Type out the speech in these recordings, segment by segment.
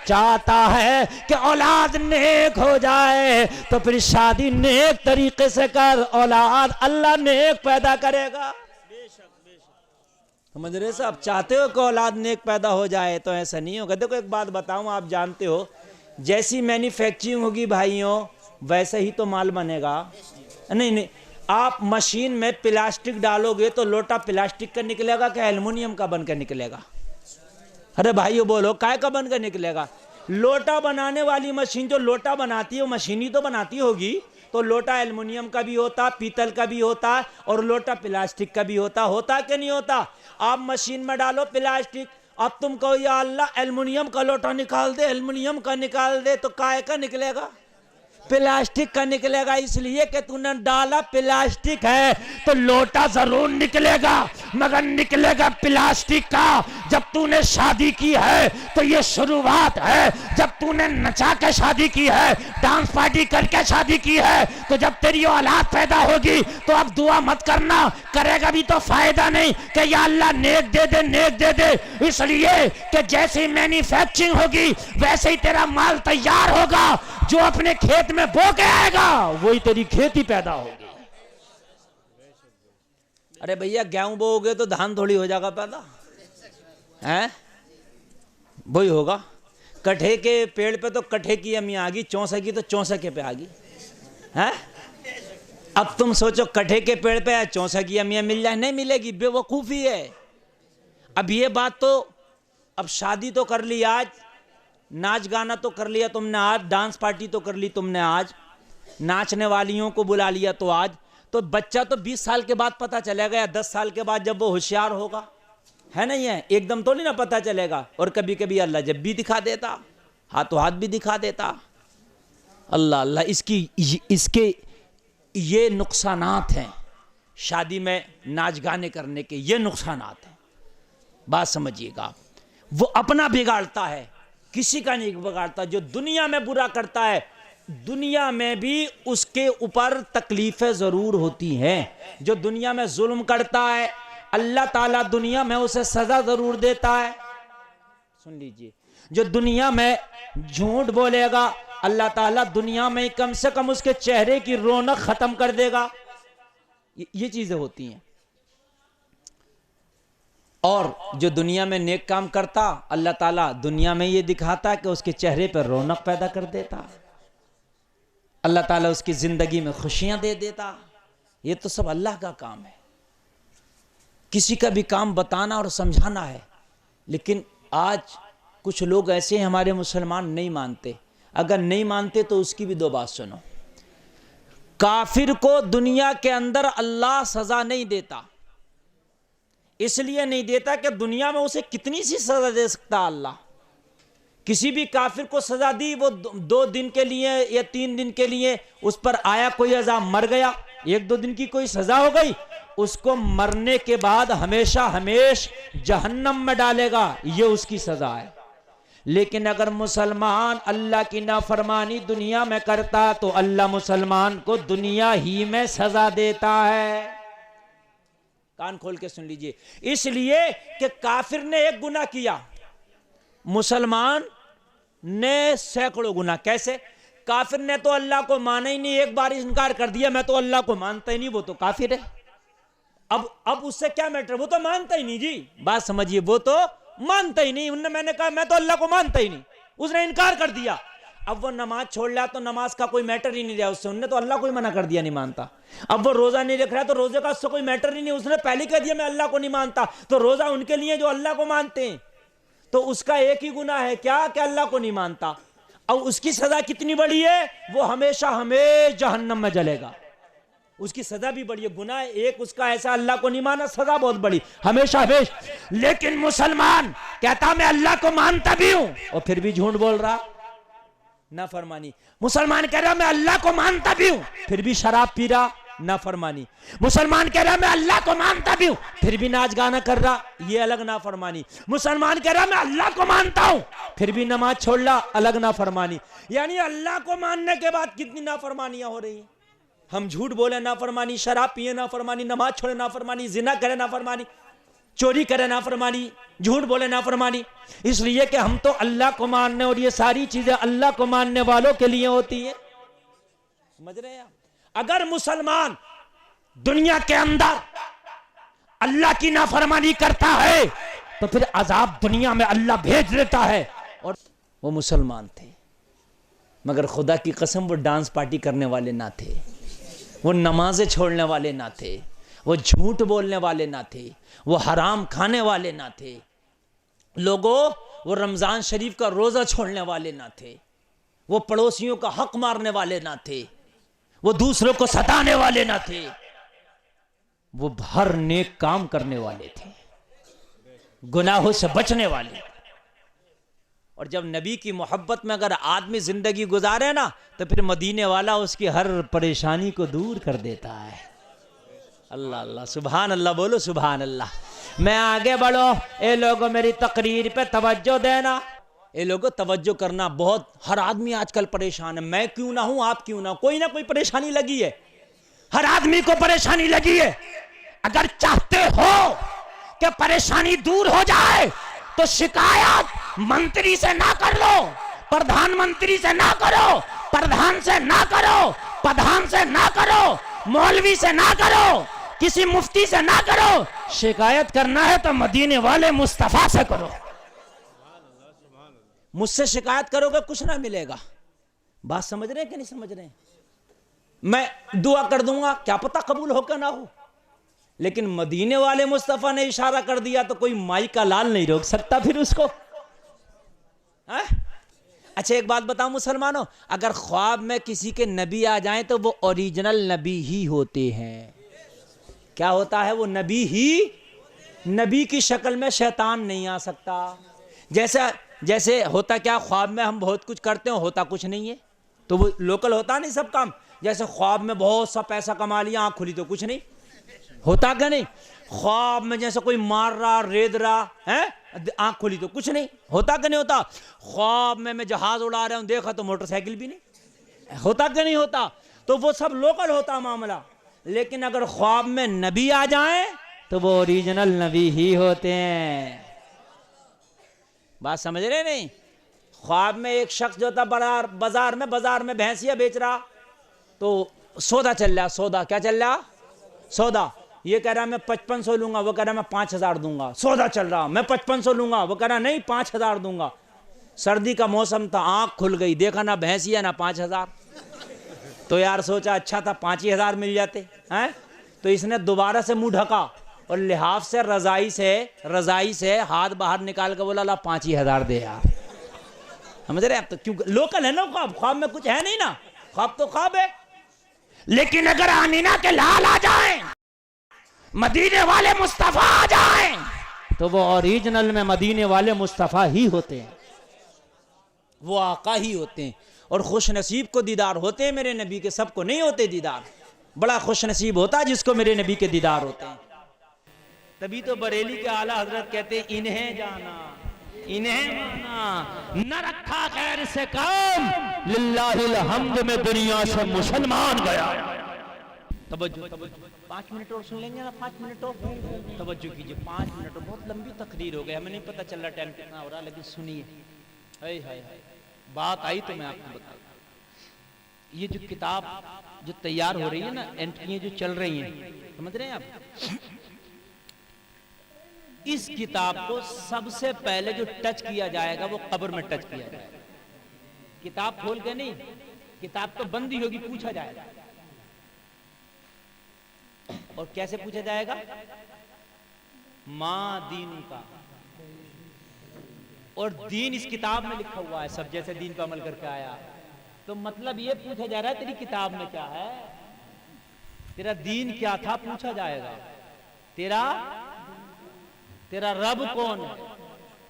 चाहता है कि औलाद नेक हो जाए तो फिर शादी नेक तरीके से कर, औलाद अल्लाह नेक पैदा करेगा। समझ रहे साहब? चाहते हो कि औलाद नेक पैदा हो जाए तो ऐसा नहीं होगा। देखो एक बात बताऊं, आप जानते हो जैसी मैन्युफैक्चरिंग होगी भाइयों वैसे ही तो माल बनेगा। नहीं, आप मशीन में प्लास्टिक डालोगे तो लोटा प्लास्टिक का निकलेगा क्या एल्युमिनियम का बनकर निकलेगा? अरे भाइयों बोलो, काय का बनकर निकलेगा? लोटा बनाने वाली मशीन जो लोटा बनाती है वो मशीन ही तो बनाती होगी। तो लोटा एल्युमिनियम का भी होता, पीतल का भी होता और लोटा प्लास्टिक का भी होता कि नहीं होता? आप मशीन में डालो प्लास्टिक, अब तुम कहो या अल्लाह एल्युमिनियम का लोटा निकाल दे, एल्युमिनियम का निकाल दे, तो काय का निकलेगा? प्लास्टिक का निकलेगा। इसलिए कि तूने डाला प्लास्टिक है तो लोटा जरूर निकलेगा, मगर निकलेगा प्लास्टिक का। जब तूने शादी की है तो ये शुरुआत है। जब तूने नचा के शादी की है, डांस पार्टी करके शादी की है, तो जब तेरी औलाद पैदा होगी तो अब दुआ मत करना, करेगा भी तो फायदा नहीं कि या अल्लाह नेक दे दे, नेक दे दे। इसलिए कि जैसे मैन्युफैक्चरिंग होगी वैसे ही तेरा माल तैयार होगा। जो अपने खेत में बो के आएगा वही तेरी खेती पैदा होगी। अरे भैया गेहूं बोओगे तो धान थोड़ी हो जाएगा पैदा, हैं? वही होगा। कट्ठे के पेड़ पे तो कट्ठे की अम्मी आ गई, चौंसे की तो चौंसे पे आ गई, हैं? अब तुम सोचो कट्ठे के पेड़ पे चौंसे की अम्मियां मिल जाए, नहीं मिलेगी, बेवकूफी है। अब ये बात तो, अब शादी तो कर ली आज, नाच गाना तो कर लिया तुमने आज, डांस पार्टी तो कर ली तुमने आज, नाचने वालियों को बुला लिया तो आज, तो बच्चा तो 20 साल के बाद पता चलेगा या 10 साल के बाद जब वो होशियार होगा, है नहीं है? एकदम तो नहीं ना पता चलेगा। और कभी कभी अल्लाह जब भी दिखा देता, हाथों हाथ भी दिखा देता। अल्लाह अल्लाह, इसके ये नुकसानात हैं शादी में नाच गाने करने के, ये नुकसानात हैं। बात समझिएगा, वो अपना बिगाड़ता है, किसी का नहीं बिगाड़ता। जो दुनिया में बुरा करता है दुनिया में भी उसके ऊपर तकलीफें जरूर होती हैं। जो दुनिया में जुल्म करता है अल्लाह ताला दुनिया में उसे सजा जरूर देता है। सुन लीजिए, जो दुनिया में झूठ बोलेगा अल्लाह ताला दुनिया में कम से कम उसके चेहरे की रौनक खत्म कर देगा। ये चीजें होती हैं। और जो दुनिया में नेक काम करता अल्लाह ताला दुनिया में ये दिखाता कि उसके चेहरे पर रौनक पैदा कर देता, अल्लाह ताला उसकी जिंदगी में खुशियां दे देता। ये तो सब अल्लाह का काम है। किसी का भी काम बताना और समझाना है। लेकिन आज कुछ लोग ऐसे हैं, हमारे मुसलमान नहीं मानते। अगर नहीं मानते तो उसकी भी दो बात सुनो। काफिर को दुनिया के अंदर अल्लाह सजा नहीं देता, इसलिए नहीं देता कि दुनिया में उसे कितनी सी सजा दे सकता अल्लाह। किसी भी काफिर को सजा दी, वो 2 दिन के लिए या 3 दिन के लिए उस पर आया कोई अज़ाब, मर गया, 1-2 दिन की कोई सजा हो गई, उसको मरने के बाद हमेशा हमेश जहन्नम में डालेगा, ये उसकी सजा है। लेकिन अगर मुसलमान अल्लाह की नाफरमानी दुनिया में करता तो अल्लाह मुसलमान को दुनिया ही में सजा देता है। कान खोल के सुन लीजिए। इसलिए कि काफिर ने एक गुनाह किया, मुसलमान ने सैकड़ों गुनाह। कैसे? काफिर ने तो अल्लाह को माना ही नहीं, एक बार इनकार कर दिया, मैं तो अल्लाह को मानता ही नहीं, वो तो काफिर है। अब उससे क्या मैटर, वो तो मानता ही नहीं जी। बात समझिए, वो तो मानता ही नहीं। मैंने कहा मैं तो अल्लाह को मानता ही नहीं, उसने इनकार कर दिया। अब वो नमाज छोड़ लिया तो नमाज का कोई मैटर ही नहीं रहा उससे, उन्होंने तो अल्लाह को ही मना कर दिया, नहीं मानता। अब वो रोजा नहीं रख रहा तो रोजे का उससे कोई मैटर ही नहीं, उसने पहले कह दिया मैं अल्लाह को नहीं मानता। तो रोजा उनके लिए जो अल्लाह को मानते हैं, तो उसका एक ही गुनाह है, क्या? कि अल्लाह को नहीं मानता। और उसकी सजा कितनी बड़ी है, वो हमेशा हमेशा जहन्नम में जलेगा। उसकी सजा भी बड़ी है। गुनाह एक उसका ऐसा, अल्लाह को नहीं माना, सजा बहुत बड़ी, हमेशा हमेशा। लेकिन मुसलमान कहता मैं अल्लाह को मानता भी हूं और फिर भी झूठ बोल रहा, नाफरमानी। मुसलमान कह रहा मैं अल्लाह को मानता भी हूं फिर भी शराब पी रहा, नाफरमानी। मुसलमान कह रहा मैं अल्लाह को मानता भी हूं फिर भी नाच गाना कर रहा, ये अलग नाफरमानी। मुसलमान कह रहा मैं अल्लाह को मानता हूं फिर भी नमाज छोड़ रहा, अलग नाफरमानी। यानी अल्लाह को मानने के बाद कितनी नाफरमानियां हो रही हैं। हम झूठ बोले नाफरमानी, शराब पिए नाफरमानी, नमाज छोड़े नाफरमानी, जिना करे नाफरमानी। चोरी करे नाफरमानी, झूठ बोले नाफरमानी, इसलिए कि हम तो अल्लाह को मानने, और ये सारी चीजें अल्लाह को मानने वालों के लिए होती है। समझ रहे हैं? अगर मुसलमान दुनिया के अंदर अल्लाह की नाफरमानी करता है तो फिर अजाब दुनिया में अल्लाह भेज देता है। और वो मुसलमान थे, मगर खुदा की कसम वो डांस पार्टी करने वाले ना थे, वो नमाजें छोड़ने वाले ना थे, वो झूठ बोलने वाले ना थे, वो हराम खाने वाले ना थे। लोगों, वो रमजान शरीफ का रोजा छोड़ने वाले ना थे, वो पड़ोसियों का हक मारने वाले ना थे, वो दूसरों को सताने वाले ना थे, वो हर नेक काम करने वाले थे, गुनाहों से बचने वाले। और जब नबी की मोहब्बत में अगर आदमी जिंदगी गुजारे ना, तो फिर मदीने वाला उसकी हर परेशानी को दूर कर देता है। अल्लाह अल्लाह, सुभान अल्लाह, बोलो सुभान अल्लाह। मैं आगे बढ़ो, ए लोगों मेरी तकरीर पे तवज्जो देना। ए लोगों तवज्जो करना, बहुत हर आदमी आजकल परेशान है। मैं क्यों ना हूं, आप क्यों ना, कोई ना कोई परेशानी लगी है, हर आदमी को परेशानी लगी है। अगर चाहते हो कि परेशानी दूर हो जाए तो शिकायत मंत्री से ना कर लो, प्रधानमंत्री से ना करो, प्रधान से ना करो, प्रधान से ना करो, मौलवी से ना करो, किसी मुफ्ती से ना करो। शिकायत करना है तो मदीने वाले मुस्तफा से करो। मुझसे शिकायत करोगे कुछ ना मिलेगा। बात समझ रहे हैं कि नहीं समझ रहे हैं? मैं दुआ कर दूंगा, क्या पता कबूल हो क्या ना हो, लेकिन मदीने वाले मुस्तफा ने इशारा कर दिया तो कोई माई का लाल नहीं रोक सकता फिर उसको। है? अच्छा एक बात बताऊं मुसलमानों, अगर ख्वाब में किसी के नबी आ जाएं तो वो ओरिजिनल नबी ही होते हैं। क्या होता है? वो नबी ही, नबी की शक्ल में शैतान नहीं आ सकता। जैसे होता क्या, ख्वाब में हम बहुत कुछ करते हैं, होता कुछ नहीं है, तो वो लोकल होता नहीं सब काम। जैसे ख्वाब में बहुत सा पैसा कमा लिया, आंख खुली तो कुछ नहीं, होता क्या नहीं? ख्वाब में जैसे कोई मार रहा, रेद रहा है, आंख खुली तो कुछ नहीं, होता क्या नहीं होता? ख्वाब में मैं जहाज उड़ा रहा हूं, देखा तो मोटरसाइकिल भी नहीं, होता क्या नहीं होता? तो वो सब लोकल होता मामला। लेकिन अगर ख्वाब में नबी आ जाए तो वो ओरिजिनल नबी ही होते हैं। बात समझ रहे नहीं? ख्वाब में एक शख्स जो था बाजार में भैंसिया बेच रहा, तो सौदा चल रहा, सौदा क्या चल रहा? सौदा। ये कह रहा मैं 5500 लूंगा, वो कह रहा मैं 5000 दूंगा। सौदा चल रहा, मैं 5500 लूंगा, वो कह रहा नहीं 5000 दूंगा। सर्दी का मौसम था, आंख खुल गई, देखा ना भैंसिया ना 5000, तो यार सोचा अच्छा था 5000 मिल जाते हैं। तो इसने दोबारा से मुंह ढका और लिहाफ से रजाई से हाथ बाहर निकाल के बोला ला 5000 दे यार। समझ रहे आप? तो क्यों लोकल है ना ख्वाब, ख्वाब में कुछ है नहीं ना, ख्वाब तो ख्वाब है। लेकिन अगर आमीना के लाल आ जाए, मदीने वाले मुस्तफा आ जाए, तो वो ओरिजिनल में मदीने वाले मुस्तफा ही होते हैं, वो आका ही होते हैं। और खुश नसीब को दीदार होते हैं मेरे नबी के, सबको नहीं होते दीदार। बड़ा खुश नसीब होता है जिसको मेरे नबी के दीदार होते हैं। तभी तो बरेली के आला हजरत कहते हैं इन्हें जाना इन्हें माना, न रखा खैर से काम, लिल्लाहिल हम्द में दुनिया से मुसलमान गया। तवज्जो 5 मिनट और सुन लेंगे ना, 5 मिनट और तवज्जो कीजिए। 5 मिनट और बहुत लंबी तकरीर हो गई, हमें नहीं पता चल रहा टाइम कितना हो रहा, लेकिन सुनिए। हाय हाय बात आई तो मैं आपको बता, ये जो किताब जो तैयार हो रही है ना, एंट्रियां जो चल रही हैं, समझ रहे हैं आप? इस किताब को सबसे पहले जो टच किया जाएगा वो कब्र में टच किया जाएगा। किताब खोल के नहीं, किताब तो बंद ही होगी, पूछा जाएगा। और कैसे पूछा जाएगा? मां दीन का, और दीन इस किताब में लिखा हुआ है, सब जैसे दीन पर अमल करके आया। तो मतलब ये पूछा जा रहा है तेरी किताब में क्या है, तेरा दीन क्या था, पूछा जाएगा। तेरा रब कौन है,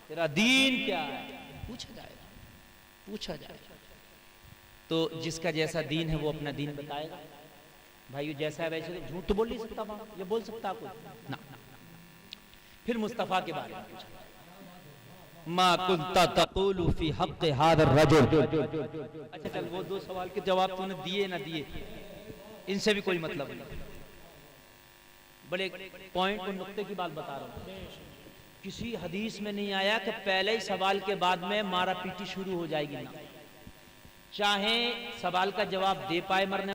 तेरा दीन क्या है, पूछा जाएगा। तो जिसका जैसा दीन है वो अपना दीन बताएगा। भाई जैसा है वैसे, तो झूठ तो बोल नहीं सकता, ये बोल सकता कोई ना। फिर मुस्तफा के बारे में पूछा, मा कुंता तक़ूलु फी हक़्क़ि हाज़ा रजुल। अच्छा चल, वो 2 सवाल के जवाब तूने दिए ना दिए, इनसे भी कोई मतलब नहीं। बड़े पॉइंट और नुक्ते की बात बता रहा हूँ। किसी हदीस में नहीं आया कि पहले ही सवाल के बाद में मारा पीटी शुरू हो जाएगी, ना। चाहे सवाल का जवाब दे पाए मरने